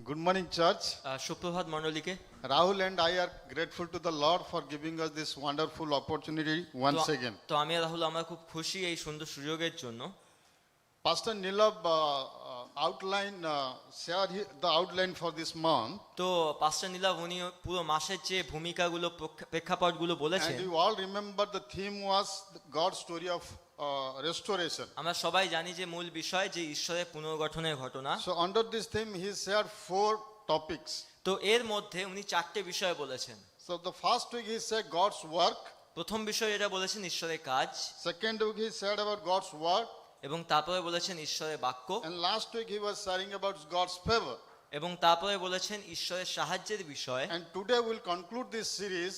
Good morning, church. সুপ্রভাত মণ্ডলীকে। Rahul and I are grateful to the Lord for giving us this wonderful opportunity once again. তো আমি আর রাহুল আমরা খুব খুশি এই সুন্দর সুযোগের জন্য। Pastor Nilab shared the outline for this month. তো পাস্টার নীলাভ উনি পুরো মাসের যে ভূমিকাগুলো প্রেক্ষাপটগুলো বলেছেন, And you all remember the theme was God's story of restoration. আমরা সবাই জানি যে মূল বিষয় যে ঈশ্বরের পুনর্গঠনের ঘটনা। So under this theme he shared 4 topics. তো এর মধ্যে উনি 4টে বিষয় বলেছেন। So the first week he said God's work. প্রথম বিষয় এটা বলেছেন ঈশ্বরের কাজ। Second week he said about God's word. এবং তারপরে বলেছেন ঈশ্বরের বাক্য। And last week he was sharing about God's favor. এবং তারপরে বলেছেন ঈশ্বরের সাহায্যের বিষয়। And today we'll conclude this series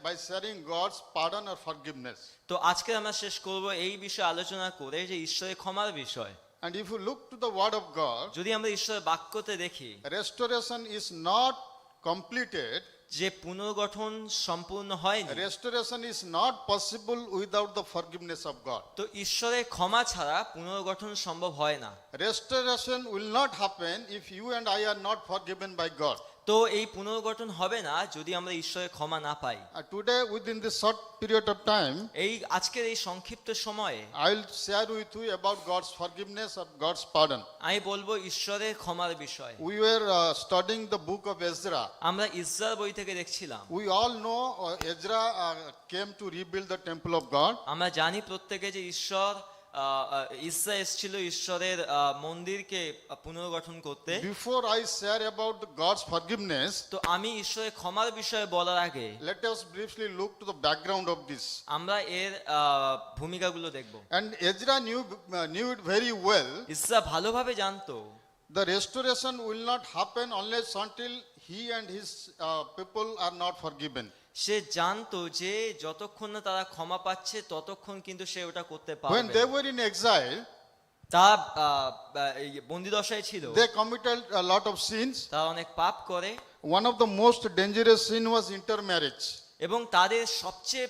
by sharing God's pardon or forgiveness. তো আজকে আমরা শেষ করব এই বিষয়ে আলোচনা করে যে ঈশ্বরের ক্ষমার বিষয়। And if you look to the word of God, যদি আমরা ঈশ্বরের বাক্যতে দেখি, restoration is not completed. যে পুনর্গঠন সম্পূর্ণ হয়নি। Restoration is not possible without the forgiveness of God. তো ঈশ্বরের ক্ষমা ছাড়া পুনর্গঠন সম্ভব হয় না। Restoration will not happen if you and I are not forgiven by God. তো এই পুনর্গঠন হবে না যদি আমরা ঈশ্বরের ক্ষমা না পাই। Today within this short period of time, এই আজকের এই সংক্ষিপ্ত সময়ে I will share with you about God's forgiveness or God's pardon. আমি বলবো ঈশ্বরের ক্ষমার বিষয়। We were studying the book of Ezra. আমরা ইসরার বই থেকে দেখছিলাম। We all know Ezra came to rebuild the temple of God. আমরা জানি প্রত্যেকে যে ইসরা এসেছিল ঈশ্বরের মন্দিরকে পুনর্গঠন করতে। Before I share about God's forgiveness, তো আমি ঈশ্বরের ক্ষমার বিষয়ে বলার আগে let us briefly look to the background of this. আমরা এর ভূমিকাগুলো দেখব। And Ezra knew it very well. ইসরা ভালোভাবে জানতো The restoration will not happen unless until he and his people are not forgiven. সে জানতো যে যতক্ষণ না তারা ক্ষমা পাচ্ছে ততক্ষণ কিন্তু সে ওটা করতে পারবে। When they were in exile, তারা বন্দিদশায় ছিল, they committed a lot of sins. তারা অনেক পাপ করে। One of the most dangerous sin was intermarriage. এবং তাদের সবচেয়ে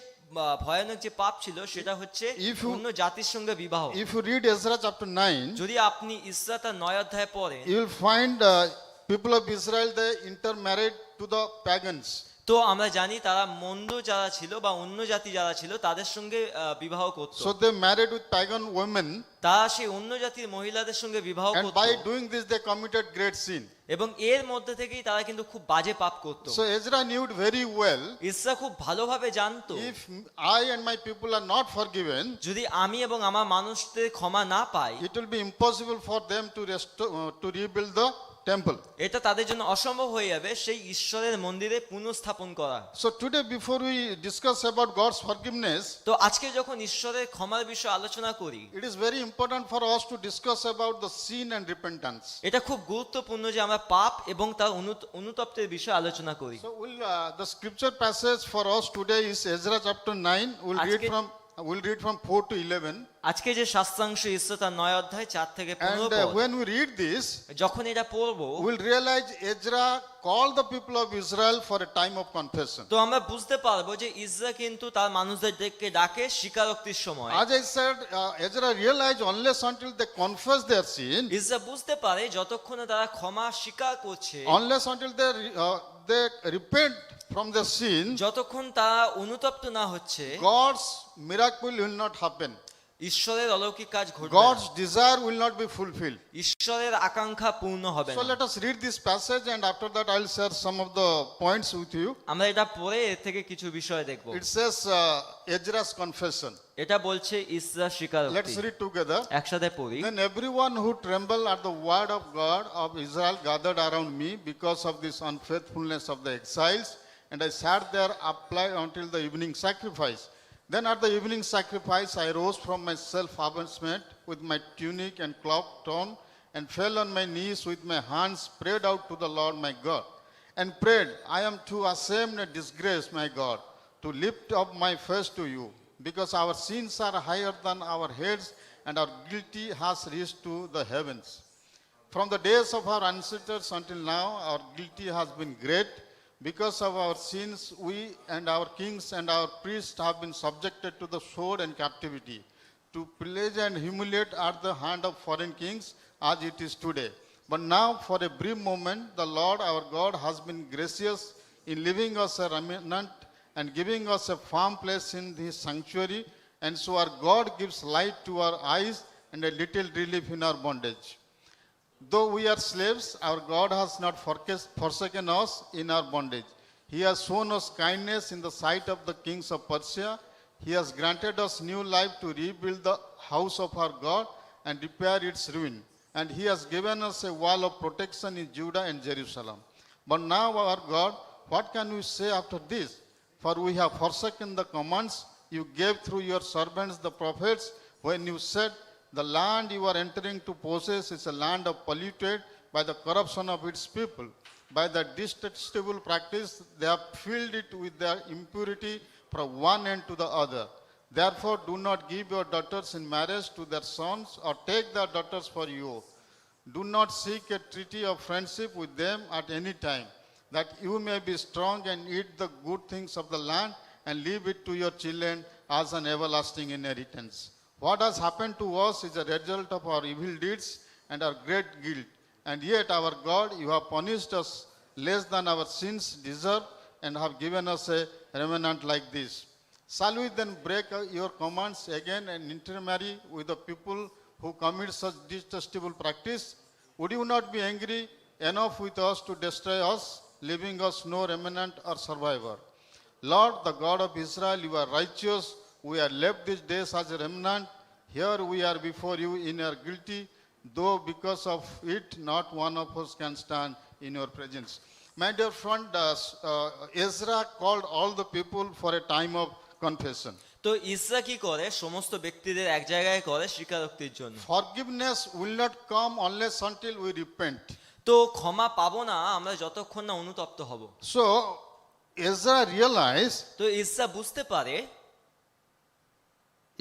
ভয়ানক যে পাপ ছিল সেটা হচ্ছে অন্য জাতির সঙ্গে বিবাহ। If you read Ezra chapter 9, যদি আপনি ইসরা তার 9 অধ্যায় পড়েন, you will find people of Israel, they intermarried to the pagans. তো আমরা জানি তারা মন্দ যারা ছিল বা অন্য জাতি যারা ছিল তাদের সঙ্গে বিবাহ করত। So they married with pagan women. তারা সেই অন্য জাতির মহিলাদের সঙ্গে বিবাহ করত। And by doing this they committed great sin. এবং এর মধ্যে থেকেই তারা কিন্তু খুব বাজে পাপ করত। So Ezra knew it very well. ইসরা খুব ভালোভাবে জানতো If I and my people are not forgiven, যদি আমি এবং আমার মানুষদের ক্ষমা না পাই, it will be impossible for them to rebuild the temple. এটা তাদের জন্য অসম্ভব হয়ে যাবে সেই ঈশ্বরের মন্দিরে পুনঃস্থাপন করা। So today before we discuss about God's forgiveness, তো আজকে যখন ঈশ্বরের ক্ষমার বিষয়ে আলোচনা করি, it is very important for us to discuss about the sin and repentance. এটা খুব গুরুত্বপূর্ণ যে আমরা পাপ এবং তার অনুতপ্তের বিষয়ে আলোচনা করি। So the scripture passage for us today is Ezra chapter 9. We'll read from 4 to 11. আজকে যে শাস্ত্রাংশ ইসরা তার 9 অধ্যায় 4 থেকে 15 And পদ, when we read this, যখন এটা পড়বো we'll realize Ezra called the people of Israel for a time of confession. তো আমরা বুঝতে পারবো যে ইসরা কিন্তু তার মানুষদেরকে ডাকে স্বীকারোক্তির সময়। As I said, Ezra realized unless until they confess their sin, ইসরা বুঝতে পারে যতক্ষণ না তারা ক্ষমা স্বীকার করছে, unless until they repent from their sin, যতক্ষণ তারা অনুতপ্ত না হচ্ছে, God's miracle will not happen. ঈশ্বরের অলৌকিক কাজ ঘটবে, God's desire will not be fulfilled. ঈশ্বরের আকাঙ্ক্ষা পূর্ণ হবে So না। let us read this passage and after that I'll share some of the points with you. আমরা এটা পড়ে এর থেকে কিছু বিষয় দেখব। It says Ezra's confession. এটা বলছে ইসরা স্বীকারোক্তি। Let's read together. একসাথে পড়ি। Then everyone who trembled at the word of God of Israel gathered around me because of this unfaithfulness of the exiles, and I sat there upright until the evening sacrifice. Then at the evening sacrifice I rose from my self-abasement with my tunic and cloak torn, and fell on my knees with my hands spread out to the Lord my God, and prayed, I am too ashamed and disgraced, my God, to lift up my face to you, because our sins are higher than our heads, and our guilty has reached to the heavens. From the days of our ancestors until now, our guilty has been great. Because of our sins, we and our kings and our priests have been subjected to the sword and captivity, to pillage and humiliate at the hand of foreign kings, as it is today. But now, for a brief moment, the Lord our God has been gracious in leaving us a remnant and giving us a firm place in His sanctuary. And so our God gives light to our eyes and a little relief in our bondage. Though we are slaves, our God has not forsaken us in our bondage. He has shown us kindness in the sight of the kings of Persia. He has granted us new life to rebuild the house of our God and repair its ruin. And He has given us a wall of protection in Judah and Jerusalem. But now, our God, what can we say after this? For we have forsaken the commands you gave through your servants the prophets when you said, the land you are entering to possess is a land of polluted by the corruption of its people. By the detestable practice, they have filled it with their impurity from one end to the other. Therefore, do not give your daughters in marriage to their sons or take their daughters for you. Do not seek a treaty of friendship with them at any time, that you may be strong and eat the good things of the land and leave it to your children as an everlasting inheritance. What has happened to us is a result of our evil deeds and our great guilt. And yet, our God, you have punished us less than our sins deserve and have given us a remnant like this. Shall we then break your commands again and intermarry with the people who commit such detestable practice? Would you not be angry enough with us to destroy us, leaving us no remnant or survivor? Lord, the God of Israel, you are righteous. We are left these days as a remnant. Here we are before you in our guilty, though because of it not one of us can stand in your presence. My dear friend, Ezra called all the people for a time of confession. তো ইসরা কি করে, সমস্ত ব্যক্তিদের এক জায়গায় করে স্বীকারোক্তির জন্য। Forgiveness will not come unless until we repent. তো ক্ষমা পাবো না আমরা যতক্ষণ না অনুতপ্ত হব। So Ezra realized, তো ইসরা বুঝতে পারে,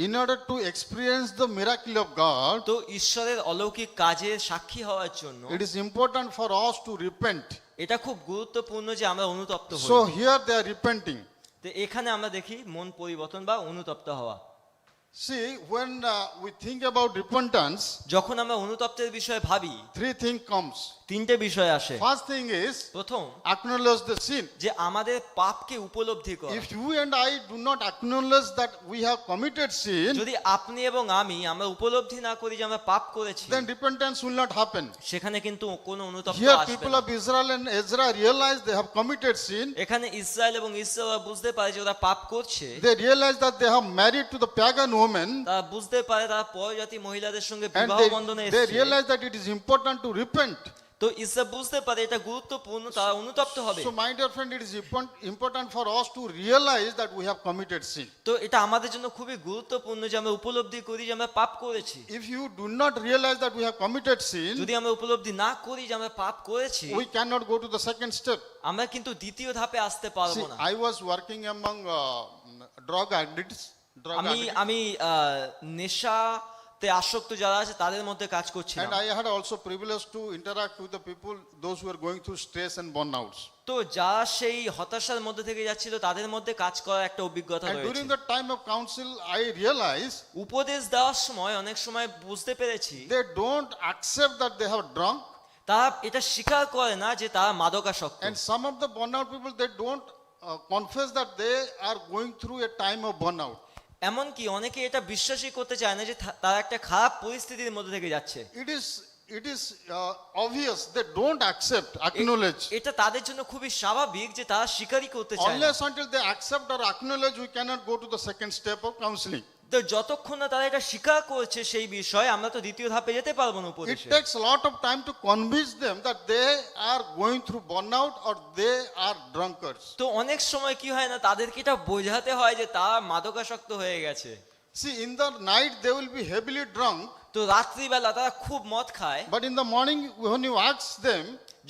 in order to experience the miracle of God, তো ঈশ্বরের অলৌকিক কাজের সাক্ষী হওয়ার জন্য it is important for us to repent. এটা খুব গুরুত্বপূর্ণ যে আমরা অনুতপ্ত হই। So here they are repenting. তো এখানে আমরা দেখি মন পরিবর্তন বা অনুতপ্ত হওয়া। See, when we think about repentance, যখন আমরা অনুতপ্তের বিষয়ে ভাবি, three things comes. তিনটে বিষয় আসে। First thing is প্রথম, acknowledge the sin. যে আমাদের পাপকে উপলব্ধি করা। If you and I do not acknowledge that we have committed sin, যদি আপনি এবং আমরা উপলব্ধি না করি যে আমরা পাপ করেছি, then repentance will not happen. সেখানে কিন্তু কোনো অনুতপ্ত Here আসবে people না। of Israel and Ezra realize they have committed sin. এখানে ইসরায়েল এবং ইসরা বুঝতে পারে যে ওরা পাপ করছে। They realize that they have married to the pagan woman, তারা বুঝতে পারে তারা পরজাতি মহিলাদের সঙ্গে and বিবাহ বন্ধনে they এসেছে। realize that it is important to repent. তো ইসরা বুঝতে পারে এটা গুরুত্বপূর্ণ, তারা অনুতপ্ত হবে। So my dear friend, it is important for us to realize that we have committed sin. তো এটা আমাদের জন্য খুবই গুরুত্বপূর্ণ যে আমরা উপলব্ধি করি যে আমরা পাপ করেছি। If you do not realize that we have committed sin, যদি আমরা উপলব্ধি না করি যে আমরা পাপ করেছি, we cannot go to the second step. আমরা কিন্তু দ্বিতীয় ধাপে আসতে পারবো See, না। I was working among drug addicts. আমি নেশাতে আসক্ত যারা আছে তাদের মধ্যে কাজ করছিলাম। And I had also privilege to interact with the people, those who are going through stress and burnouts. তো যারা সেই হতাশার মধ্যে থেকে যাচ্ছিল তাদের মধ্যে কাজ করার একটা অভিজ্ঞতা And রয়েছে। during the time of counsel, I realized উপদেশ দেওয়ার সময় অনেক সময় বুঝতে পেরেছি they don't accept that they have drunk. তারা এটা স্বীকার করে না যে তারা মাদকাসক্ত। And some of the burnout people, they don't confess that they are going through a time of burnout. এমনকি অনেকে এটা বিশ্বাসই করতে চায় না যে তারা একটা খারাপ পরিস্থিতির মধ্যে থেকে যাচ্ছে। It is obvious they don't accept, acknowledge. এটা তাদের জন্য খুবই স্বাভাবিক যে তারা স্বীকারই করতে চায় না। Unless until they accept or acknowledge, we cannot go to the second step of counseling. তো যতক্ষণ না তারা এটা স্বীকার করছে সেই বিষয়ে, আমরা তো দ্বিতীয় ধাপে যেতে পারবো না It উপদেশে। takes a lot of time to convince them that they are going through burnout or they are drunkards. তো অনেক সময় কি হয় না, তাদেরকে এটা বোঝাতে হয় যে তারা মাদকাসক্ত হয়ে গেছে। See, in the night they will be heavily drunk, তো রাত্রিবেলা তারা খুব মদ খায়, but in the morning when you ask them,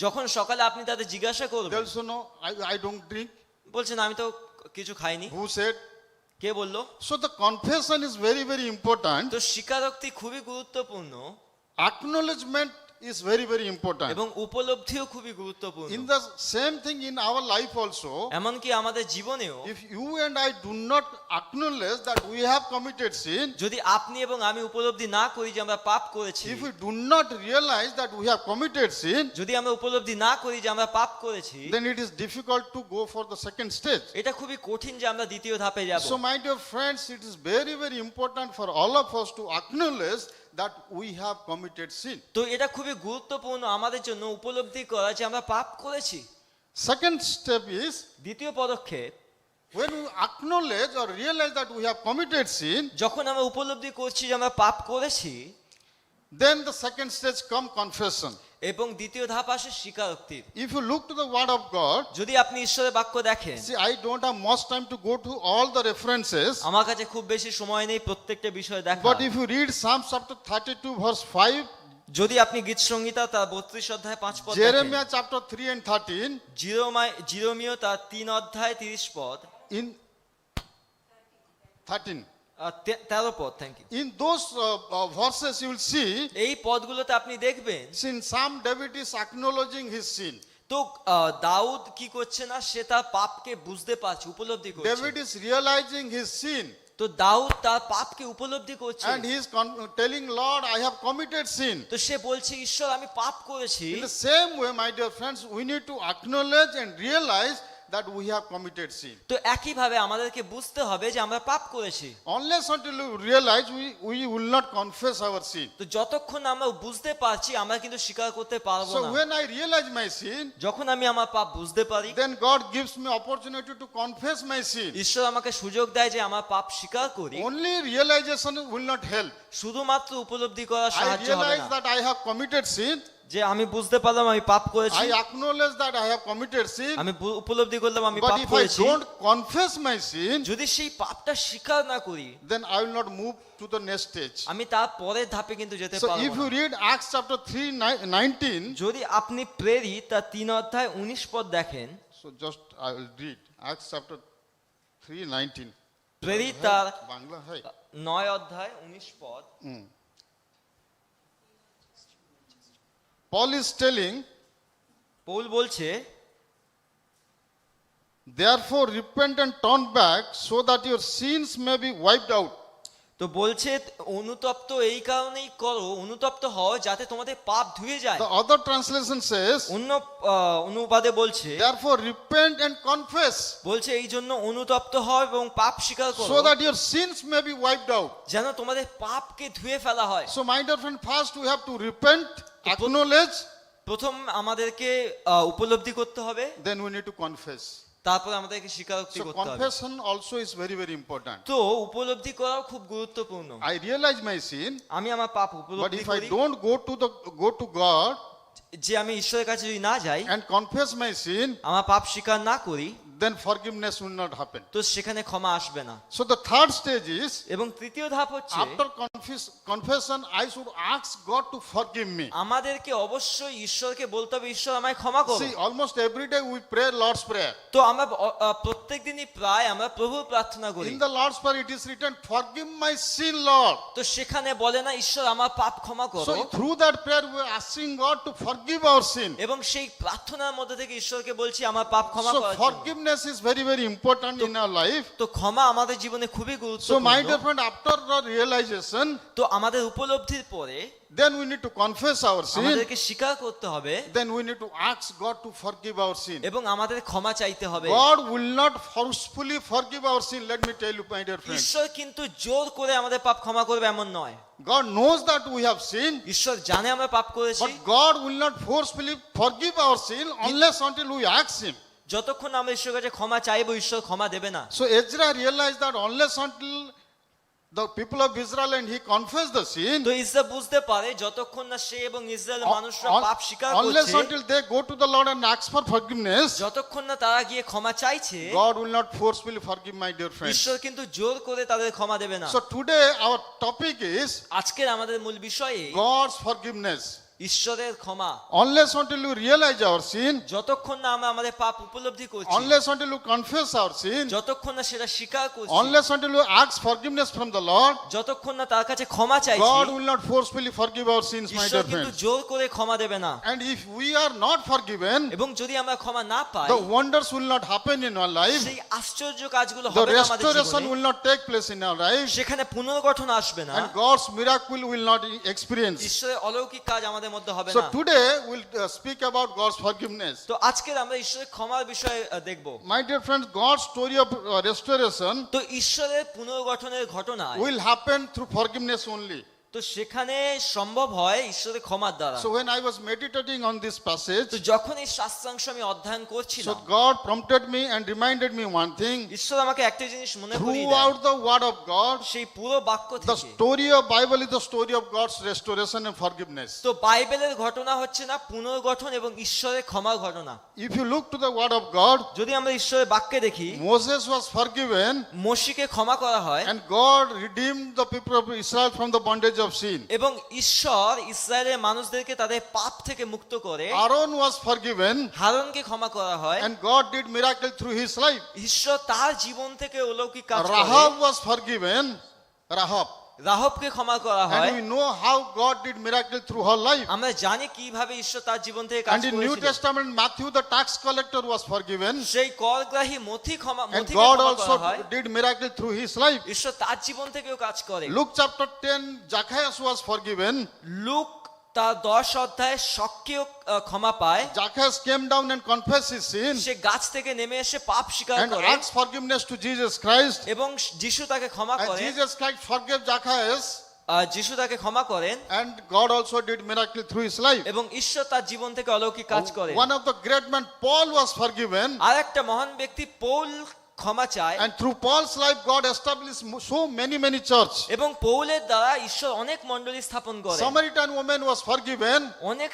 যখন সকালে আপনি তাদের জিজ্ঞাসা করবেন, they'll say, no, I don't drink. বলছেন আমি তো কিছু খাইনি। Who said? কে বললো? So the confession is very, very important. তো স্বীকারোক্তি খুবই গুরুত্বপূর্ণ। Acknowledgement is very, very important. এবং উপলব্ধিও খুবই গুরুত্বপূর্ণ। In the same thing in our life also, এমনকি আমাদের জীবনেও if you and I do not acknowledge that we have committed sin, যদি আপনি এবং আমি উপলব্ধি না করি যে আমরা পাপ করেছি, if we do not realize that we have committed sin, যদি আমরা উপলব্ধি না করি যে আমরা পাপ করেছি, then it is difficult to go for the second stage. এটা খুবই কঠিন যে আমরা দ্বিতীয় ধাপে যাব। So my dear friends, it is very, very important for all of us to acknowledge that we have committed sin. তো এটা খুবই গুরুত্বপূর্ণ আমাদের জন্য উপলব্ধি করা যে আমরা পাপ করেছি। Second step is, দ্বিতীয় পদক্ষেপ, when we acknowledge or realize that we have committed sin, যখন আমরা উপলব্ধি করছি যে আমরা পাপ করেছি, then the second stage come confession. এবং দ্বিতীয় ধাপ আসে স্বীকারোক্তির। If you look to the word of God, যদি আপনি ঈশ্বরের বাক্য দেখেন, see, I don't have much time to go to all the references, আমার কাছে খুব বেশি সময় নেই প্রত্যেকটা বিষয় দেখা। but if you read Psalm chapter 32 verse 5, যদি আপনি গীত সংহিতা তার 32 অধ্যায় 5 পদ দেখেন, Jeremiah chapter 3 and 13, জিরোমীয় তার 3 অধ্যায় 30 পদ, in 13, 13 পদ, thank you. in those verses you will see, এই পদগুলোতে আপনি দেখবেন since Psalm David is acknowledging his sin. তো দাউদ কি করছে না, সে তার পাপকে বুঝতে পারছে, উপলব্ধি করছে। David is realizing his sin তো দাউদ তার পাপকে উপলব্ধি করছে, and he is telling Lord, I have committed sin. তো সে বলছে ঈশ্বর আমি পাপ করেছি। In the same way, my dear friends, we need to acknowledge and realize that we have committed sin. তো একই ভাবে আমাদেরকে বুঝতে হবে যে আমরা পাপ করেছি। Unless until we realize, we will not confess our sin. তো যতক্ষণ আমরা বুঝতে পারছি আমরা কিন্তু স্বীকার করতে পারবো So না। when I realize my sin, যখন আমি আমার পাপ বুঝতে পারি, then God gives me opportunity to confess my sin. ঈশ্বর আমাকে সুযোগ দেয় যে আমার পাপ স্বীকার করি। Only realization will not help. শুধুমাত্র উপলব্ধি করা I সাহায্য হবে realize না। that I have committed sin. যে আমি বুঝতে পারলাম আমি পাপ করেছি, I acknowledge that I have committed sin. আমি উপলব্ধি করলাম আমি But পাপ if I করেছি, don't confess my sin, যদি সেই পাপটা স্বীকার না করি then I will not move to the next stage. আমি তার পরের ধাপে কিন্তু যেতে So পারবো if you না। read Acts chapter 3:19, যদি আপনি প্রেরিত তার 3 অধ্যায় 19 পদ দেখেন, so just I will read Acts chapter 3:19. প্রেরিত তার Bangla hai. 9 অধ্যায় 19 পদ, Paul is telling, পৌল বলছে, therefore repent and turn back so that your sins may be wiped out. তো বলছে অনুতপ্ত এই কারণেই করো, অনুতপ্ত হও যাতে তোমাদের পাপ ধুয়ে যায়। The other translation says, অন্য অনুবাদে বলছে, therefore repent and confess বলছে এই জন্য অনুতপ্ত হও এবং পাপ স্বীকার করো so that your sins may be wiped out. যেন তোমাদের পাপকে ধুয়ে ফেলা হয়। So my dear friend, first we have to repent, acknowledge, প্রথম আমাদেরকে উপলব্ধি করতে হবে, then we need to confess. তারপর আমাদেরকে স্বীকারোক্তি So করতে হবে। confession also is very, very important. তো উপলব্ধি করাও খুব গুরুত্বপূর্ণ। I realize my sin, আমি আমার পাপ but উপলব্ধি if I করি, don't go to God যে আমি ঈশ্বরের কাছে যদি না যাই, and confess my sin, আমার পাপ স্বীকার না করি, then forgiveness will not happen. তো সেখানে ক্ষমা আসবে না। So the third stage is, এবং তৃতীয় ধাপ হচ্ছে after confession, I should ask God to forgive me. আমাদেরকে অবশ্যই ঈশ্বরকে বলতে হবে ঈশ্বর আমায় ক্ষমা করো। See, almost every day we pray Lord's Prayer. তো আমরা প্রত্যেকদিনই প্রায় আমরা প্রভুর প্রার্থনা করি। In the Lord's Prayer it is written, forgive my sin, Lord. তো সেখানে বলে না ঈশ্বর আমার পাপ ক্ষমা করো, So through that prayer we are asking God to forgive our sin. এবং সেই প্রার্থনার মধ্যে থেকে ঈশ্বরকে বলছি আমার পাপ ক্ষমা So করার জন্য। forgiveness is very, very important in our life. তো ক্ষমা আমাদের জীবনে খুবই So my গুরুত্বপূর্ণ। dear friend, after the realization, তো আমাদের উপলব্ধির পরে then we need to confess our sin. আমাদেরকে স্বীকার করতে হবে Then we need to ask God to forgive our sin. এবং আমাদের ক্ষমা চাইতে হবে। God will not forcefully forgive our sin. Let me tell you, my dear friend. ঈশ্বর কিন্তু জোর করে আমাদের পাপ ক্ষমা করবে এমন নয়। God knows that we have sinned, ঈশ্বর জানে আমরা পাপ করেছি, but God will not forcefully forgive our sin unless until we ask Him. যতক্ষণ আমরা ঈশ্বরের কাছে ক্ষমা চাইবো ঈশ্বর ক্ষমা দেবে না। So Ezra realized that unless until the people of Israel and he confessed the sin, তো ইসরা বুঝতে পারে যতক্ষণ না সে এবং ইসরায়েলের মানুষরা পাপ স্বীকার unless করছে, until they go to the Lord and ask for forgiveness, যতক্ষণ না তারা গিয়ে ক্ষমা চাইছে, God will not forcefully forgive, my dear friends. ঈশ্বর কিন্তু জোর করে তাদের ক্ষমা দেবে না। So today our topic is আজকের আমাদের মূল বিষয়ে God's forgiveness. ঈশ্বরের ক্ষমা unless until you realize our sin, যতক্ষণ না আমরা আমাদের পাপ উপলব্ধি করছি, unless until you confess our sin, যতক্ষণ না সেটা স্বীকার করছি, unless until you ask forgiveness from the Lord, যতক্ষণ না তার কাছে ক্ষমা চাইছি, God will not forcefully forgive our sins, my ঈশ্বর dear কিন্তু friends. জোর করে ক্ষমা দেবে না। And if we are not forgiven, এবং যদি আমরা ক্ষমা না পাই, the wonders will not happen in our life, সেই আশ্চর্য কাজগুলো the হবে না আমাদের restoration জীবনে, will not take place in our life, সেখানে পুনর্গঠন আসবে না, and God's miracle will not experience. ঈশ্বরের অলৌকিক কাজ আমাদের মধ্যে হবে So না। today we'll speak about God's forgiveness. তো আজকের আমরা ঈশ্বরের ক্ষমার বিষয়ে দেখব। My dear friends, God's story of restoration তো ঈশ্বরের পুনর্গঠনের ঘটনায় will happen through forgiveness only. তো সেখানে সম্ভব হয় ঈশ্বরের ক্ষমার দ্বারা। So when I was meditating on this passage, তো যখন এই শাস্ত্রাংশ আমি অধ্যয়ন so করছিলাম, God prompted me and reminded me one thing. ঈশ্বর আমাকে একটা জিনিস মনে করিয়ে দেয়, Throughout the word of God, সেই পুরো বাক্য the থেকে। story of Bible is the story of God's restoration and forgiveness. তো বাইবেলের ঘটনা হচ্ছে না পুনর্গঠন এবং ঈশ্বরের ক্ষমার ঘটনা। If you look to the word of God, যদি আমরা ঈশ্বরের বাক্যে দেখি, Moses was forgiven মোশিকে ক্ষমা করা হয় and God redeemed the people of Israel from the bondage of sin. এবং ঈশ্বর ইসরায়েলের মানুষদেরকে তাদের পাপ থেকে মুক্ত করে। Aaron was forgiven হারনকে ক্ষমা করা হয়, and God did miracle through his life. ঈশ্বর তার জীবন থেকে অলৌকিক কাজ করে। Rahab was forgiven, Rahab. রাহবকে ক্ষমা করা হয়। And we know how God did miracle through her life. আমরা জানি কিভাবে ঈশ্বর তার জীবন থেকে কাজ And in New করেছিলেন। Testament, Matthew the tax collector was forgiven, সেই করগ্রাহী মথিকে and ক্ষমা God করা also হয়। did miracle through his life. ঈশ্বর তার জীবন থেকেও কাজ করে। Luke chapter 10, Zacchaeus was forgiven. Look তার 10 অধ্যায়ে শক্কেও ক্ষমা পায়। Zacchaeus came down and confessed his sin সে গাছ থেকে নেমে এসে পাপ স্বীকার and করে asked forgiveness to Jesus Christ. এবং যিশু তাকে ক্ষমা And করেন। Jesus Christ forgave Zacchaeus, যিশু তাকে ক্ষমা করেন and God also did miracle through his life. এবং ঈশ্বর তার জীবন থেকে অলৌকিক কাজ করেন। One of the great men, Paul, was forgiven, আর একটা মহান ব্যক্তি পৌল ক্ষমা চায় and through Paul's life, God established so many church. এবং পৌলের দ্বারা ঈশ্বর অনেক মণ্ডলী স্থাপন করেন। Samaritan woman was forgiven. অনেক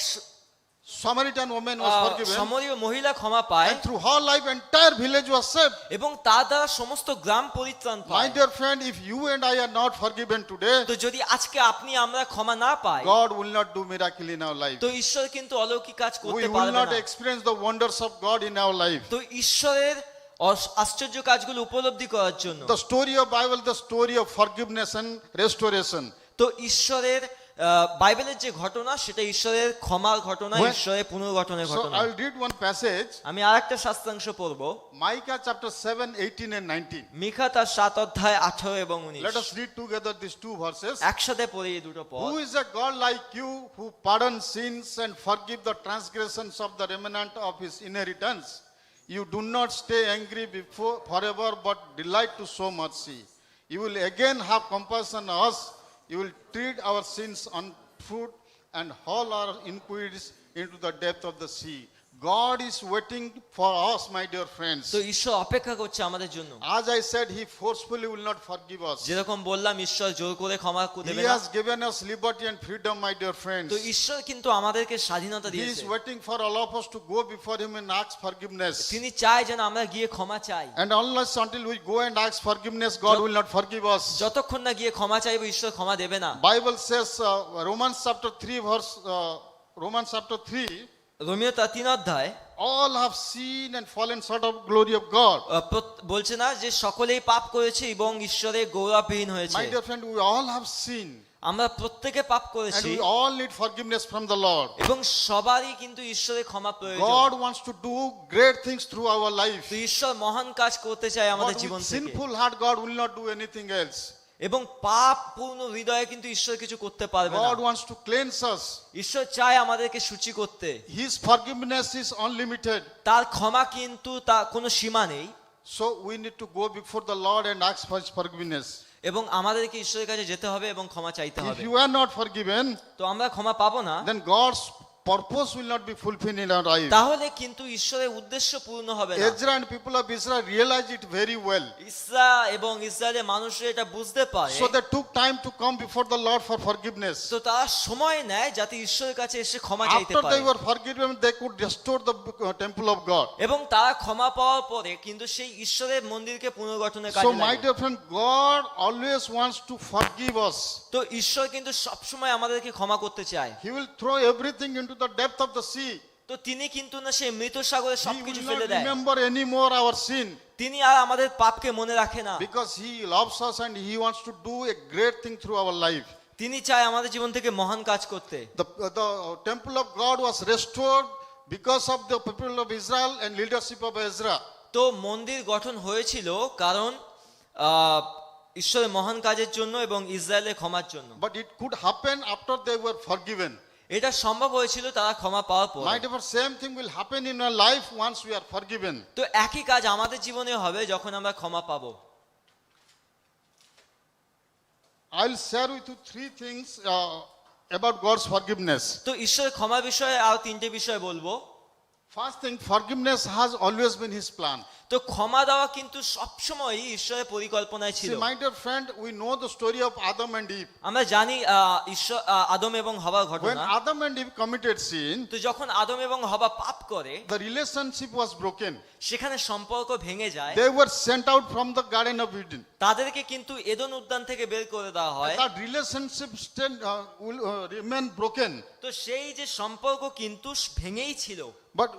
Samaritan woman was forgiven, সমরীয় মহিলা ক্ষমা পায় and through her life, entire village was saved. এবং তার দ্বারা সমস্ত গ্রাম পরিত্রাণ My পায়। dear friend, if you and I are not forgiven today, তো যদি আজকে আপনি আমরা ক্ষমা না পাই, God will not do miracle in our life. তো ঈশ্বর কিন্তু অলৌকিক কাজ We করতে will পারবে not না। experience the wonders of God in our life. তো ঈশ্বরের আশ্চর্য কাজগুলো উপলব্ধি করার জন্য The story of Bible, the story of forgiveness and restoration. তো ঈশ্বরের বাইবেলের যে ঘটনা সেটা ঈশ্বরের ক্ষমার ঘটনা, When- ঈশ্বরের পুনর্গঠনের So ঘটনা। I'll read one passage, আমি আরেকটা শাস্ত্রাংশ পড়ব, Micah chapter 7, 18 and 19. মিখা তার 7 অধ্যায় 18 এবং Let 19। us read together these two verses. একসাথে পড়ি এই দুটো পদ। Who is a God like you who pardons sins and forgive the transgressions of the remnant of his inheritance? You do not stay angry before forever, but delight to show mercy. You will again have compassion on us. You will treat our sins on foot and haul our iniquities into the depth of the sea. God is waiting for us, my dear friends. তো ঈশ্বর অপেক্ষা করছে আমাদের জন্য। As I said, he forcefully will not forgive us. যেরকম বললাম ঈশ্বর জোর করে ক্ষমা দেবে He না। has given us liberty and freedom, my dear friends. তো ঈশ্বর কিন্তু আমাদেরকে স্বাধীনতা He is দিয়েছে। waiting for all of us to go before him and ask forgiveness. তিনি চায় যেন আমরা গিয়ে ক্ষমা চাই। And unless until we go and ask forgiveness, God will not forgive us. যতক্ষণ না গিয়ে ক্ষমা চাইবো ঈশ্বর ক্ষমা দেবে না। Bible says, Romans chapter 3, Romans chapter 3, Romeo তার 3 অধ্যায় all have seen and fallen short of glory of God. বলছে না যে সকলেই পাপ করেছে এবং ঈশ্বরের গৌরবহীন হয়েছে। My dear friend, we all have seen আমরা প্রত্যেকে পাপ and করেছি we all need forgiveness from the Lord. এবং সবারই কিন্তু ঈশ্বরের ক্ষমা প্রয়োজন। God wants to do great things through our life. তো ঈশ্বর মহান কাজ করতে চায় আমাদের But জীবন with থেকে sinful heart, God will not do anything else. এবং পাপ পূর্ণ হৃদয়ে কিন্তু ঈশ্বর কিছু করতে পারবে না। God wants to cleanse us. ঈশ্বর চায় আমাদেরকে শুচি করতে। His forgiveness is unlimited. তার ক্ষমা কিন্তু তার কোনো সীমা নেই So we need to go before the Lord and ask for his forgiveness. এবং আমাদেরকে ঈশ্বরের কাছে যেতে হবে এবং ক্ষমা চাইতে If হবে। you are not forgiven, তো আমরা ক্ষমা পাবো না, then God's purpose will not be fulfilled in our life. তাহলে কিন্তু ঈশ্বরের উদ্দেশ্য পূর্ণ হবে না। Ezra and people of Israel realized it very well. ইসরা এবং ইসরায়েলের মানুষরা এটা বুঝতে পারে, So they took time to come before the Lord for forgiveness. তো তারা সময় নেয় যাতে ঈশ্বরের কাছে এসে ক্ষমা চাইতে After পারে। they were forgiven, they could restore the temple of God. এবং তারা ক্ষমা পাওয়ার পরে কিন্তু সেই ঈশ্বরের মন্দিরকে পুনর্গঠনের So কাজে my লাগে। dear friend, God always wants to forgive us. তো ঈশ্বর কিন্তু সবসময় আমাদেরকে ক্ষমা করতে চায়। He will throw everything into the depth of the sea. তো তিনি কিন্তু না সেই মৃত সাগরে He সবকিছু will ফেলে not দেয়, remember anymore our sin, তিনি আর আমাদের পাপকে মনে রাখে না, because He loves us and He wants to do a great thing through our life. তিনি চায় আমাদের জীবন থেকে মহান কাজ করতে। The temple of God was restored because of the people of Israel and leadership of Ezra. তো মন্দির গঠন হয়েছিল কারণ ঈশ্বরের মহান কাজের জন্য এবং ইসরায়েলের ক্ষমার জন্য। But it could happen after they were forgiven. এটা সম্ভব হয়েছিল তারা ক্ষমা পাওয়ার পর। My dear, same thing will happen in our life once we are forgiven. তো একই কাজ আমাদের জীবনে হবে যখন আমরা ক্ষমা পাবো। I'll share with you three things about God's forgiveness. তো ঈশ্বরের ক্ষমা বিষয়ে আর তিনটে বিষয় বলবো। First thing, forgiveness has always been His plan. তো ক্ষমা দেওয়া কিন্তু সবসময়ই ঈশ্বরের পরিকল্পনায় ছিল। See, my dear friend, we know the story of Adam and Eve. আমরা জানি ঈশ্বর আদম এবং হবার When ঘটনা। Adam and Eve committed sin, তো যখন আদম এবং হবা পাপ করে the relationship was broken. সেখানে সম্পর্ক ভেঙে যায়। They were sent out from the Garden of Eden. তাদেরকে কিন্তু এদন উদ্যান থেকে বের করে দেওয়া হয়। That relationship still will remain broken. তো সেই যে সম্পর্ক কিন্তু ভেঙেই ছিল। But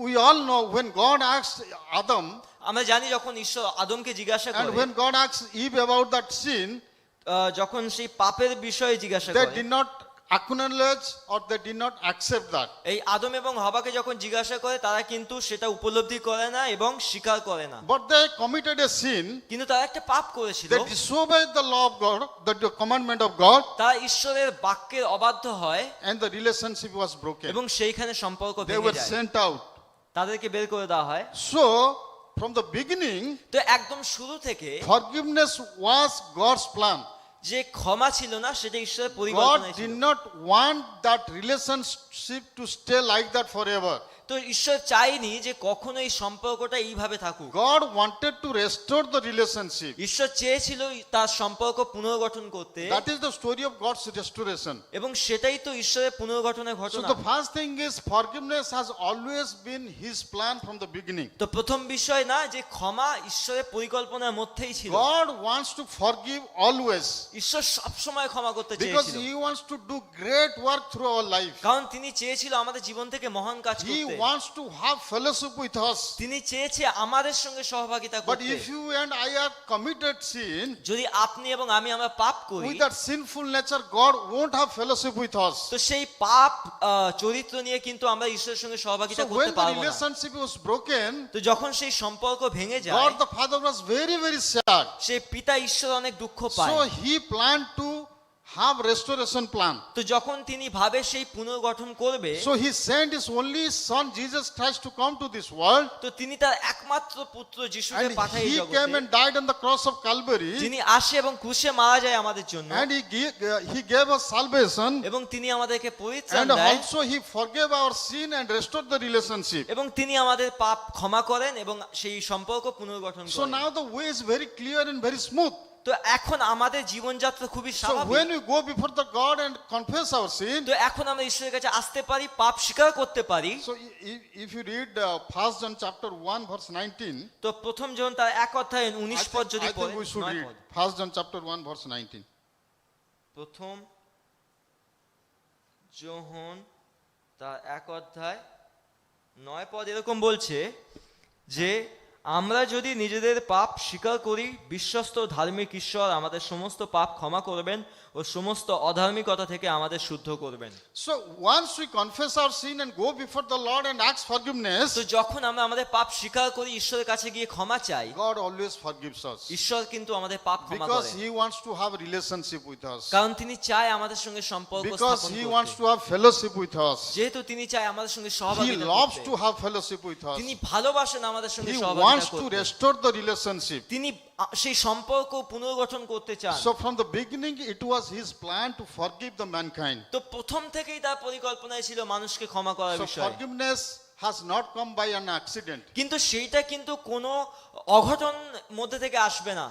we all know when God asked Adam আমরা জানি যখন ঈশ্বর আদমকে জিজ্ঞাসা and করে, when God asked Eve about that sin, যখন সেই পাপের বিষয়ে জিজ্ঞাসা they করে, did not acknowledge or they did not accept that. এই আদম এবং হবাকে যখন জিজ্ঞাসা করে তারা কিন্তু সেটা উপলব্ধি করে না এবং স্বীকার করে না। But they committed a sin. কিন্তু তারা একটা পাপ করেছিল, They disobeyed the law of God, the commandment of God, তারা ঈশ্বরের বাক্যের অবাধ্য হয় and the relationship was broken. এবং সেইখানে সম্পর্ক They ভেঙে were যায়, sent out. তাদেরকে বের করে দেওয়া হয়। So, from the beginning, তো একদম শুরু থেকে forgiveness was God's plan. যে ক্ষমা ছিল না সেটা ঈশ্বরের God পরিকল্পনায় ছিল। did not want that relationship to stay like that forever. তো ঈশ্বর চাইনি যে কখনো এই সম্পর্কটা এইভাবে থাকুক। God wanted to restore the relationship. ঈশ্বর চেয়েছিল তার সম্পর্ক পুনর্গঠন করতে, That is the story of God's restoration. এবং সেটাই তো ঈশ্বরের পুনর্গঠনের So ঘটনা। the first thing is forgiveness has always been His plan from the beginning. তো প্রথম বিষয় না যে ক্ষমা ঈশ্বরের পরিকল্পনার মধ্যেই ছিল। God wants to forgive always ঈশ্বর সব সময় ক্ষমা করতে because চেয়েছিল, He wants to do great work through our life. কারণ তিনি চেয়েছিল আমাদের জীবন থেকে মহান কাজ He করতে। wants to have fellowship with us. তিনি চেয়েছে আমাদের সঙ্গে সহভাগিতা But করতে। if you and I are committed sin, যদি আপনি এবং আমরা পাপ করি, with that sinful nature, God won't have fellowship with us. তো সেই পাপ চরিত্র নিয়ে কিন্তু আমরা ঈশ্বরের সঙ্গে সহভাগিতা So করতে when the পারবো না। relationship was broken, তো যখন সেই সম্পর্ক ভেঙে যায়, God the Father was very, very sad. সেই পিতা ঈশ্বর অনেক দুঃখ পায়। So He planned to have restoration plan. তো যখন তিনি ভাবে সেই পুনর্গঠন করবে, So He sent His only Son Jesus Christ to come to this world, তো তিনি তার একমাত্র পুত্র যিশুকে and পাঠায় এই He জগতে, came and died on the cross of Calvary, যিনি আসে এবং ক্রুশে মারা যায় আমাদের জন্য, and He gave us salvation, এবং তিনি আমাদেরকে পরিত্রাণ and দেয়, also He forgave our sin and restored the relationship. এবং তিনি আমাদের পাপ ক্ষমা করেন এবং সেই সম্পর্ক পুনর্গঠন So করেন। now the way is very clear and very smooth. তো এখন আমাদের জীবনযাত্রা খুবই So স্বাভাবিক। when we go before the God and confess our sin, তো এখন আমরা ঈশ্বরের কাছে আসতে পারি, পাপ স্বীকার করতে পারি। so if you read 1 John chapter 1 verse 19, তো প্রথম জন তার 1 অধ্যায় 19 পদ যদি I think পড়ে, we should 9 read পদ। 1 John chapter 1 verse 19. প্রথম যোহন তার 1 অধ্যায় 9 পদ এরকম বলছে যে আমরা যদি নিজেদের পাপ স্বীকার করি, বিশ্বস্ত ধার্মিক ঈশ্বর আমাদের সমস্ত পাপ ক্ষমা করবেন ও সমস্ত অধার্মিকতা থেকে আমাদের শুদ্ধ করবেন। So once we confess our sin and go before the Lord and ask forgiveness, তো যখন আমরা আমাদের পাপ স্বীকার করি, ঈশ্বরের কাছে গিয়ে ক্ষমা চাই, God always forgives us ঈশ্বর কিন্তু আমাদের পাপ ক্ষমা because করেন, He wants to have relationship with us, কারণ তিনি চায় আমাদের সঙ্গে সম্পর্ক because স্থাপন He wants করতে। to have fellowship with us. যেহেতু তিনি চায় আমাদের সঙ্গে He সহভাগিতা loves করতে, to have fellowship with us. তিনি ভালোবাসেন আমাদের সঙ্গে He সহভাগিতা wants এটা to করতে। restore the relationship. তিনি সেই সম্পর্ক পুনর্গঠন করতে চান। So from the beginning, it was his plan to forgive the mankind. তো প্রথম থেকেই তার পরিকল্পনায় ছিল মানুষকে ক্ষমা করার So বিষয়। forgiveness has not come by an accident, কিন্তু সেইটা কিন্তু কোনো অঘটন মধ্যে থেকে আসবে না,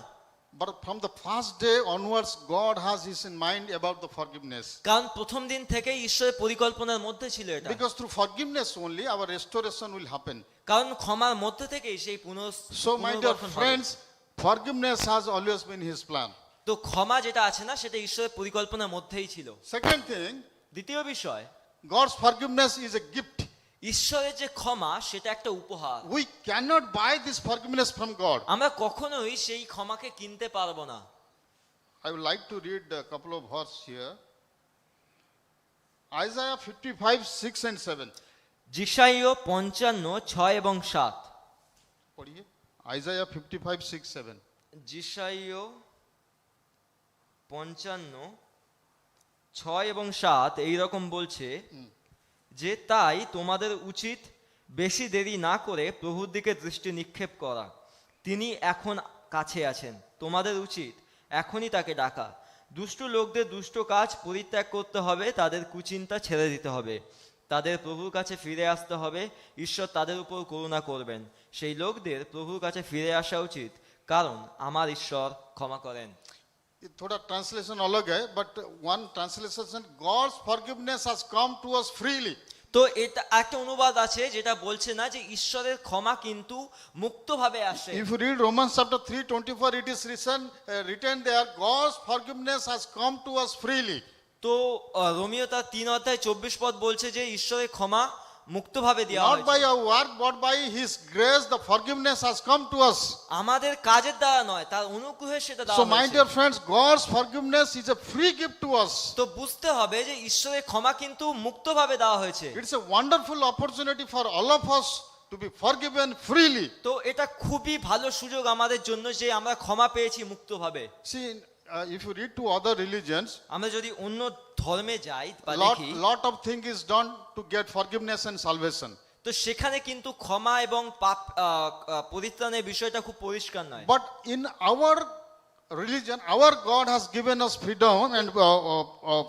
but from the first day onwards, God has his in mind about the forgiveness. কারণ প্রথম দিন থেকেই ঈশ্বরের পরিকল্পনার মধ্যে ছিল এটা। Because through forgiveness only our restoration will happen. কারণ ক্ষমার মধ্যে থেকেই সেই So my dear পুনর্গঠন হবে। friends, forgiveness has always been his plan. তো ক্ষমা যেটা আছে না, সেটা ঈশ্বরের পরিকল্পনার মধ্যেই ছিল। Second thing, দ্বিতীয় বিষয়, God's forgiveness is a gift. ঈশ্বরের যে ক্ষমা সেটা একটা উপহার। We cannot buy this forgiveness from God. আমরা কখনোই সেই ক্ষমাকে কিনতে পারবো না। I would like to read a couple of verses here. Isaiah 55, 6 and 7. যিশাইয় 55, 6 এবং 7। पढ़िए Isaiah 55, 6, 7. যিশাইয় 55, 6 এবং 7 এইরকম বলছে যে, তাই তোমাদের উচিত বেশি দেরি না করে প্রভুর দিকে দৃষ্টি নিক্ষেপ করা। তিনি এখন কাছে আছেন, তোমাদের উচিত এখনই তাকে ডাকা। দুষ্ট লোকদের দুষ্ট কাজ পরিত্যাগ করতে হবে, তাদের কুচিন্তা ছেড়ে দিতে হবে, তাদের প্রভুর কাছে ফিরে আসতে হবে। ঈশ্বর তাদের উপর করুণা করবেন। সেই লোকদের প্রভুর কাছে ফিরে আসা উচিত, কারণ আমার ঈশ্বর ক্ষমা করেন। ये थोड़ा ट्रांसलेशन अलग है, but one translation, God's forgiveness has come to us freely. তো এটা একটা অনুবাদ আছে যেটা বলছে না যে ঈশ্বরের ক্ষমা কিন্তু মুক্তভাবে আসে। If you read Romans chapter 3:24, it is written there, God's forgiveness has come to us freely. তো রোমিও তার 3:24 বলছে যে ঈশ্বরের ক্ষমা মুক্তভাবে দেওয়া Not by হয়েছে। our work, but by His grace, the forgiveness has come to us. আমাদের কাজের দ্বারা নয়, তার অনুগ্রহে সেটা So, দেওয়া my হয়েছে। dear friends, God's forgiveness is a free gift to us. তো বুঝতে হবে যে ঈশ্বরের ক্ষমা কিন্তু মুক্তভাবে দেওয়া হয়েছে। It's a wonderful opportunity for all of us to be forgiven freely. তো এটা খুবই ভালো সুযোগ আমাদের জন্য যে আমরা ক্ষমা পেয়েছি মুক্তভাবে। See, if you read to other religions, আমরা যদি অন্য ধর্মে যাই বা lot, দেখি, lot of things is done to get forgiveness and salvation. তো সেখানে কিন্তু ক্ষমা এবং পাপ পরিত্রাণের বিষয়টা খুব পরিষ্কার নয়। But in our religion, our God has given us freedom and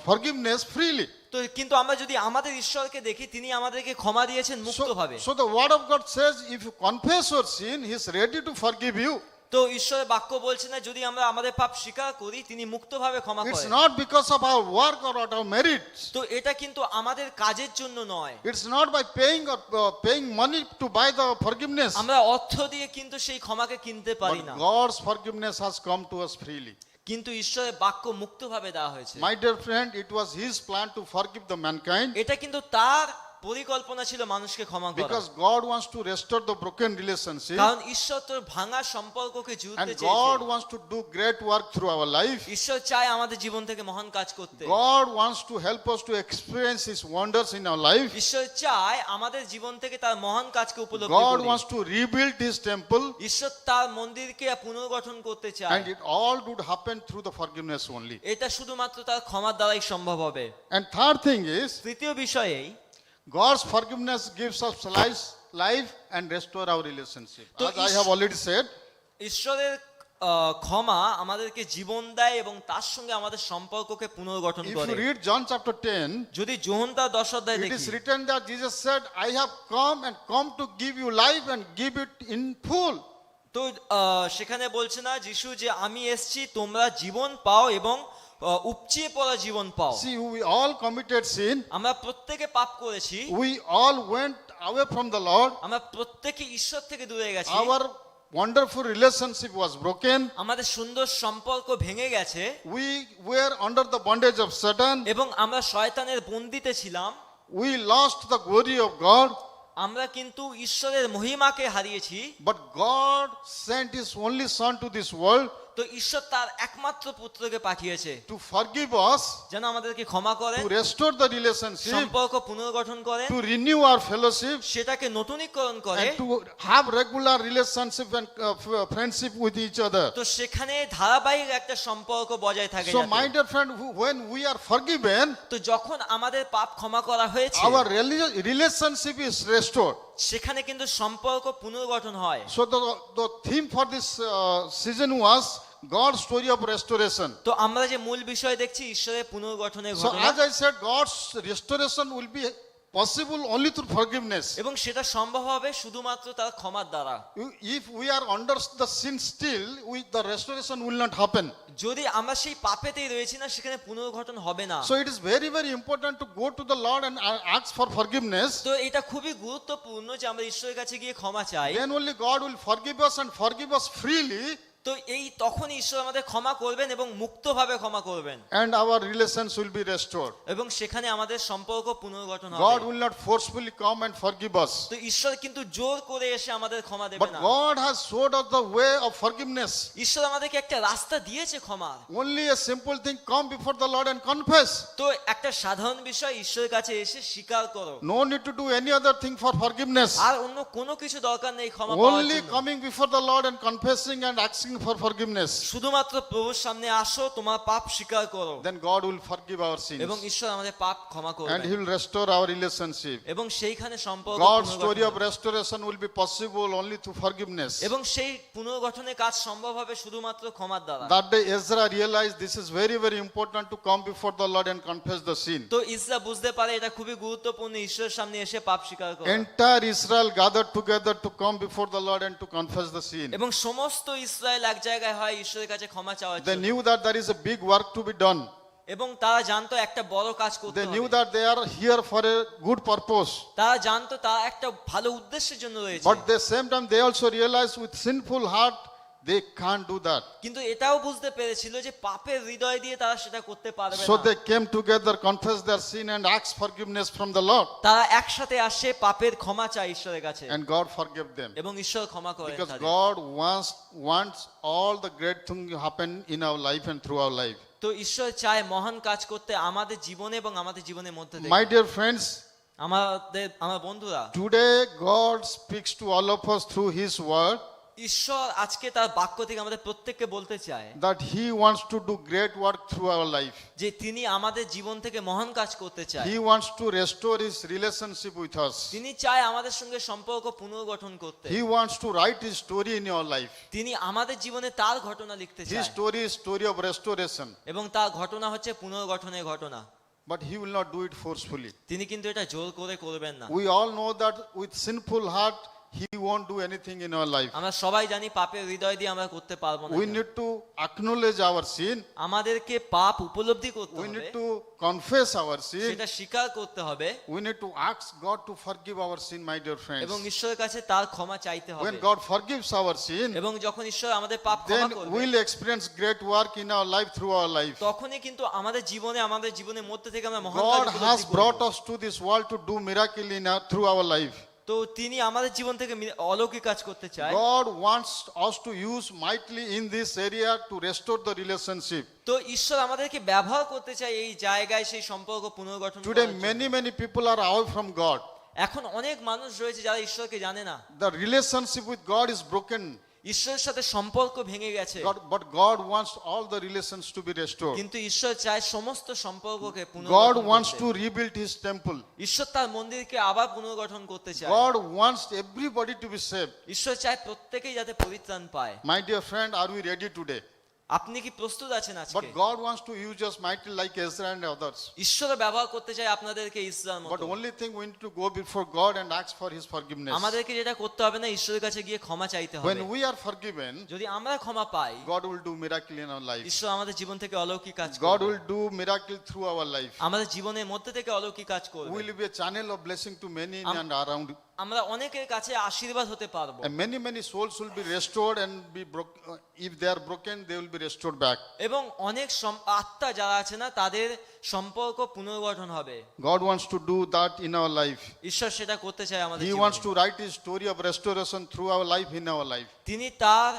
forgiveness freely. তো কিন্তু আমরা যদি আমাদের ঈশ্বরকে দেখি, তিনি আমাদেরকে ক্ষমা দিয়েছেন মুক্তভাবে। So the word of God says, if you confess your sin, He is ready to forgive you. তো ঈশ্বরের বাক্য বলছে না, যদি আমরা আমাদের পাপ স্বীকার করি তিনি মুক্তভাবে ক্ষমা It's করেন। not because of our work or our merits. তো এটা কিন্তু আমাদের কাজের জন্য নয়, It's not by paying money to buy the forgiveness. আমরা অর্থ দিয়ে কিন্তু সেই ক্ষমাকে কিনতে পারি But না, God's forgiveness has come to us freely. কিন্তু ঈশ্বরের বাক্য মুক্তভাবে দেওয়া হয়েছে। My dear friend, it was His plan to forgive the mankind, এটা কিন্তু তার পরিকল্পনা ছিল মানুষকে ক্ষমা করা, because God wants to restore the broken relationship, কারণ ঈশ্বর তোর ভাঙা সম্পর্ককে and জুড়তে God চেয়েছে। wants to do great work through our life. ঈশ্বর চায় আমাদের জীবন থেকে মহান কাজ করতে। God wants to help us to experience His wonders in our life. ঈশ্বর চায় আমাদের জীবন থেকে তার মহান কাজকে উপলব্ধি God করি। wants to rebuild His temple, ঈশ্বর তার মন্দিরকে পুনর্গঠন করতে চায়, and it all would happen through the forgiveness only. এটা শুধুমাত্র তার ক্ষমার দ্বারাই সম্ভব হবে। And third thing is, তৃতীয় বিষয়েই God's forgiveness gives us life and restore our relationship. তো As I have already said, ঈশ্বরের ক্ষমা আমাদেরকে জীবন দেয় এবং তার সঙ্গে আমাদের সম্পর্ককে পুনর্গঠন if করে। you read John chapter 10, যদি যোহন তার 10 অধ্যায় it দেখি, is written that Jesus said, I have come to give you life and give it in full. তো সেখানে বলছে না যিশু যে আমি এসেছি তোমরা জীবন পাও এবং উপচিয়ে পড়া জীবন পাও। See, we all committed sin. আমরা প্রত্যেকে পাপ করেছি, We all went away from the Lord. আমরা প্রত্যেকে ঈশ্বর থেকে দূরে গেছি, Our wonderful relationship was broken. আমাদের সুন্দর সম্পর্ক ভেঙে গেছে We were under the bondage of Satan. এবং আমরা শয়তানের বন্দিতে ছিলাম। We lost the glory of God. আমরা কিন্তু ঈশ্বরের মহিমাকে হারিয়েছি। But God sent His only Son to this world তো ঈশ্বর তার একমাত্র পুত্রকে পাঠিয়েছে to forgive us, যেন আমাদেরকে ক্ষমা করে, to restore the relationship, সম্পর্ক পুনর্গঠন করে, to renew our fellowship, সেটাকে নতুনীকরণ করে, and to have regular relationship and friendship with each other. তো সেখানে ধারাবাহিক একটা সম্পর্ক বজায় থাকে So, যাতে। my dear friend, when we are forgiven, তো যখন আমাদের পাপ ক্ষমা করা হয়েছে, our relationship is restored. সেখানে কিন্তু সম্পর্ক পুনর্গঠন হয়। So the theme for this season was God's story of restoration. তো আমরা যে মূল বিষয় দেখছি ঈশ্বরের পুনর্গঠনের So ঘটনা, as I said, God's restoration will be possible only through forgiveness. এবং সেটা সম্ভব হবে শুধুমাত্র তার ক্ষমার দ্বারা। If we are under the sin still, the restoration will not happen. যদি আমরা সেই পাপেতেই রয়েছি না, সেখানে পুনর্গঠন হবে না। So it is very, very important to go to the Lord and ask for forgiveness. তো এটা খুবই গুরুত্বপূর্ণ যে আমরা ঈশ্বরের কাছে গিয়ে ক্ষমা চাই। Then only God will forgive us and forgive us freely, তো এই তখনই ঈশ্বর আমাদের ক্ষমা করবেন এবং মুক্তভাবে ক্ষমা করবেন, and our relations will be restored. এবং সেখানে আমাদের সম্পর্ক পুনর্গঠন God হবে। will not forcefully come and forgive us. তো ঈশ্বর কিন্তু জোর করে এসে আমাদের ক্ষমা দেবে But না। God has showed us the way of forgiveness. ঈশ্বর আমাদেরকে একটা রাস্তা দিয়েছে ক্ষমা। Only a simple thing, come before the Lord and confess. তো একটা সাধারণ বিষয়, ঈশ্বরের কাছে এসে স্বীকার করো। No need to do any other thing for forgiveness. আর অন্য কোনো কিছু দরকার নেই ক্ষমা পাওয়ার Only জন্য। coming before the Lord and confessing and asking for forgiveness. শুধুমাত্র প্রভুর সামনে আসো, তোমার পাপ স্বীকার করো, Then God will forgive our এবং sins. ঈশ্বর আমাদের পাপ ক্ষমা And করবেন, He will restore our relationship. এবং সেইখানে সম্পর্ক God's পুনর্গঠন story of হবে। restoration will be possible only through forgiveness. এবং সেই পুনর্গঠনের কাজ সম্ভব হবে শুধুমাত্র ক্ষমার দ্বারা। That day Ezra realized this is very, very important to come before the Lord and confess the sin. তো ইসরা বুঝতে পারে এটা খুবই গুরুত্বপূর্ণ ঈশ্বরের সামনে এসে পাপ স্বীকার করা। Entire Israel gathered together to come before the Lord and to confess the sin. এবং সমস্ত ইসরায়েল এক জায়গায় হয় ঈশ্বরের কাছে ক্ষমা চাওয়ার They জন্য। knew that there is a big work to be done. এবং তারা জানতো একটা বড় কাজ করতে They knew হবে। that they are here for a good purpose. তারা জানতো তারা একটা ভালো উদ্দেশ্যের জন্য রয়েছে। But at the same time, they also realized with sinful heart, they can't do that. কিন্তু এটাও বুঝতে পেরেছিল যে পাপের হৃদয় দিয়ে তারা সেটা করতে পারবে So না। they came together, confessed their sin, and asked forgiveness from the Lord. তারা একসাথে আসে, পাপের ক্ষমা চায় ঈশ্বরের কাছে, And God forgave them. এবং ঈশ্বর ক্ষমা করেন Because তাদের। God wants all the great things to happen in our life and through our life. তো ঈশ্বর চায় মহান কাজ করতে আমাদের জীবনে এবং আমাদের জীবনের মধ্যে থেকে। My dear friends, আমার বন্ধুরা, today God speaks to all of us through His word ঈশ্বর আজকে তার বাক্য থেকে আমাদের প্রত্যেককে বলতে চায় that He wants to do great work through our life. যে তিনি আমাদের জীবন থেকে মহান কাজ করতে চায়। He wants to restore His relationship with us. তিনি চায় আমাদের সঙ্গে সম্পর্ক পুনর্গঠন করতে। He wants to write His story in your life. তিনি আমাদের জীবনে তার ঘটনা লিখতে His চায়, story is story of restoration. এবং তার ঘটনা হচ্ছে পুনর্গঠনের ঘটনা। But He will not do it forcefully. তিনি কিন্তু এটা জোর করে করবেন না। We all know that with sinful heart, He won't do anything in our life. আমরা সবাই জানি পাপের হৃদয় দিয়ে আমরা করতে পারবো না। We need to acknowledge our sin. আমাদেরকে পাপ উপলব্ধি করতে We হবে, need to confess our sin. সেটা স্বীকার করতে হবে, We need to ask God to forgive our sin, my dear friends. এবং ঈশ্বরের কাছে তার ক্ষমা চাইতে হবে। When God forgives our sin, এবং যখন ঈশ্বর আমাদের পাপ ক্ষমা then করবে, we'll experience great work in our life through our life. তখনই কিন্তু আমাদের জীবনের মধ্যে থেকে আমরা মহান কাজ God has উপলব্ধি brought করব। us to this world to do miracle through our life. তো তিনি আমাদের জীবন থেকে অলৌকিক কাজ করতে চায়। God wants us to use mightily in this area to restore the relationship. তো ঈশ্বর আমাদেরকে ব্যবহার করতে চায় এই জায়গায় সেই সম্পর্ক পুনর্গঠন Today, করার জন্য। many people are away from God. এখন অনেক মানুষ রয়েছে যারা ঈশ্বরকে জানে না। The relationship with God is broken. ঈশ্বরের সাথে সম্পর্ক ভেঙে গেছে, But God wants all the relations to be restored. কিন্তু ঈশ্বর চায় সমস্ত সম্পর্ককে God পুনর্গঠন wants করতে। to rebuild His temple. ঈশ্বর তার মন্দিরকে আবার পুনর্গঠন করতে চায়। God wants everybody to be saved. ঈশ্বর চায় প্রত্যেকেই যাতে পরিত্রাণ পায়। My dear friend, are we ready today? আপনি কি প্রস্তুত আছেন আজকে? But God wants to use us mightily like Ezra and others. ঈশ্বর ব্যবহার করতে চায় আপনাদেরকে ইসরায়েলের But মতো। only thing we need to go before God and ask for His forgiveness. আমাদেরকে যেটা করতে হবে না, ঈশ্বরের কাছে গিয়ে ক্ষমা চাইতে হবে। When we are forgiven, যদি আমরা ক্ষমা পাই, God will do miracle in our life. ঈশ্বর আমাদের জীবন থেকে অলৌকিক কাজ God করবে। will do miracle through our life. আমাদের জীবনের মধ্যে থেকে অলৌকিক কাজ We করবে। will be a channel of blessing to many and around. আমরা অনেকের কাছে আশীর্বাদ হতে পারবো, And many souls will be restored and be if they are broken, they will be restored back. এবং অনেক আত্মা যারা আছে না, তাদের সম্পর্ক পুনর্গঠন হবে। God wants to do that in our life. ঈশ্বর সেটা করতে চায় আমাদের He জীবনে। wants to write His story of restoration through our life in our life. তিনি তার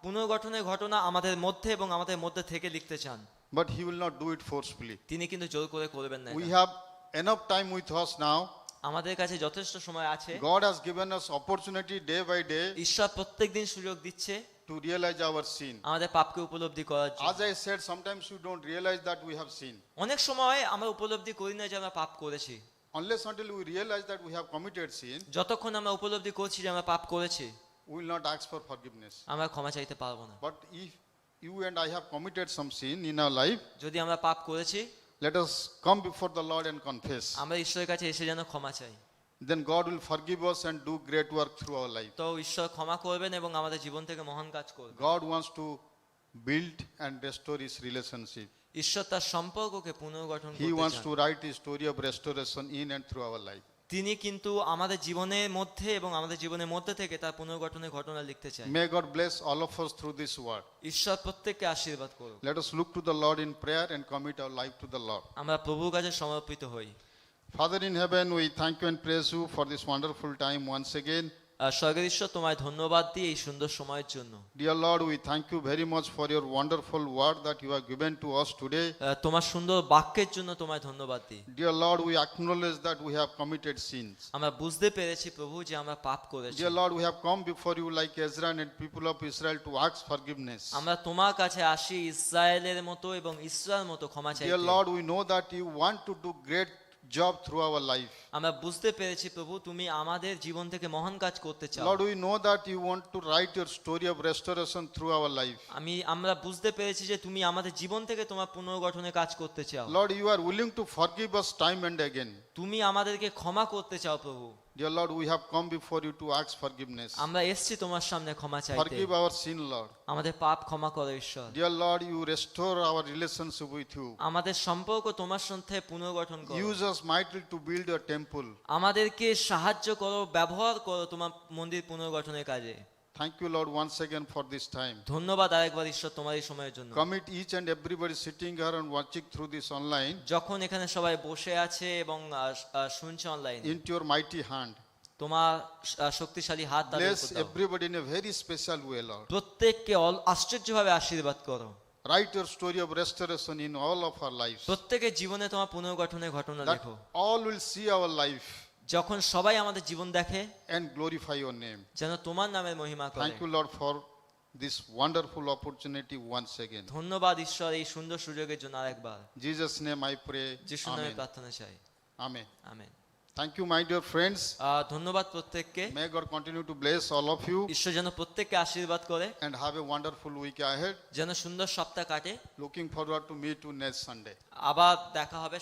পুনর্গঠনের ঘটনা আমাদের মধ্যে এবং আমাদের মধ্যে থেকে লিখতে চান, But He will not do it forcefully. তিনি কিন্তু জোর করে করবেন না We এটা। have enough time with us now. আমাদের কাছে যথেষ্ট সময় আছে। God has given us opportunity day by day ঈশ্বর প্রত্যেকদিন সুযোগ দিচ্ছে to realize our sin. আমাদের পাপকে উপলব্ধি করার জন্য। As I said, sometimes we don't realize that we have sinned. অনেক সময় আমরা উপলব্ধি করি না যে আমরা পাপ করেছি। unless until we realize that we have committed sin, যতক্ষণ আমরা উপলব্ধি করছি যে আমরা পাপ করেছি, we will not ask for forgiveness. আমরা ক্ষমা চাইতে পারবো না। But if you and I have committed some sin in our life, যদি আমরা পাপ করেছি, let us come before the Lord and confess. আমরা ঈশ্বরের কাছে এসে যেন ক্ষমা চাই। Then God will forgive us and do great work through our life. তো ঈশ্বর ক্ষমা করবেন এবং আমাদের জীবন থেকে মহান কাজ করবেন। God wants to build and restore his relationship. ঈশ্বর তার সম্পর্ককে পুনর্গঠন He করতে wants চান। to write a story of restoration in and through our life. তিনি কিন্তু আমাদের জীবনের মধ্যে এবং আমাদের জীবনের মধ্যে থেকে তার পুনর্গঠনের ঘটনা লিখতে চান। May God bless all of us through this word. ঈশ্বর প্রত্যেককে আশীর্বাদ করুন। Let us look to the Lord in prayer and commit our life to the Lord. আমরা প্রভুর কাছে সমর্পিত হই। Father in heaven, we thank you and praise you for this wonderful time once again. স্বর্গের ঈশ্বর, তোমায় ধন্যবাদ দিই এই সুন্দর সময়ের জন্য। Dear Lord, we thank you very much for your wonderful word that you have given to us today. তোমার সুন্দর বাক্যের জন্য তোমায় ধন্যবাদ দিই। Dear Lord, we acknowledge that we have committed sins. আমরা বুঝতে পেরেছি প্রভু যে আমরা পাপ করেছি। Dear Lord, we have come before you like Ezra and people of Israel to ask forgiveness. আমরা তোমার কাছে আসি ইসরায়েলের মতো এবং ইসরার মতো ক্ষমা চাইতে। Dear Lord, we know that you want to do great job through our life. আমরা বুঝতে পেরেছি প্রভু তুমি আমাদের জীবন থেকে মহান কাজ করতে চাও। Lord, we know that you want to write your story of restoration through our life. আমরা বুঝতে পেরেছি যে তুমি আমাদের জীবন থেকে তোমার পুনর্গঠনের কাজ করতে চাও। Lord, you are willing to forgive us time and again. তুমি আমাদেরকে ক্ষমা করতে চাও প্রভু। Dear Lord, we have come before you to ask forgiveness. আমরা এসেছি তোমার সামনে ক্ষমা চাইতে। Forgive our sin, Lord. আমাদের পাপ ক্ষমা করো ঈশ্বর। Dear Lord, you restore our relationship with you. আমাদের সম্পর্ক তোমার সাথে পুনর্গঠন করো। Use us mightily to build your temple. আমাদেরকে সাহায্য করো, ব্যবহার করো তোমার মন্দির পুনর্গঠনের কাজে। Thank you, Lord, once again for this time. ধন্যবাদ আরেকবার ঈশ্বর তোমার এই সময়ের জন্য। Commit each and everybody sitting here and watching through this online যখন এখানে সবাই বসে আছে এবং শুনছে অনলাইনে, into your mighty hand. তোমার শক্তিশালী হাত তাদের Bless উপর দাও। everybody in a very special way, Lord. প্রত্যেককে আশ্চর্যভাবে আশীর্বাদ করো। Write your story of restoration in all of our lives. প্রত্যেকের জীবনে তোমার পুনর্গঠনের ঘটনা That লেখো। all will see our life যখন সবাই আমাদের জীবন দেখে and glorify your name. যেন তোমার নামের মহিমা করে। Thank you, Lord, for this wonderful opportunity once again. ধন্যবাদ ঈশ্বর এই সুন্দর সুযোগের জন্য আরেকবার। In Jesus' name I pray. যিশুর নামে Amen. প্রার্থনা চাই। Amen. Amen. Thank you, my dear friends. ধন্যবাদ প্রত্যেককে। May God continue to bless all of you ঈশ্বর যেন প্রত্যেককে আশীর্বাদ করে, and have a wonderful week ahead. যেন সুন্দর সপ্তাহ কাটে। Looking forward to meet you next Sunday. আবার দেখা হবে।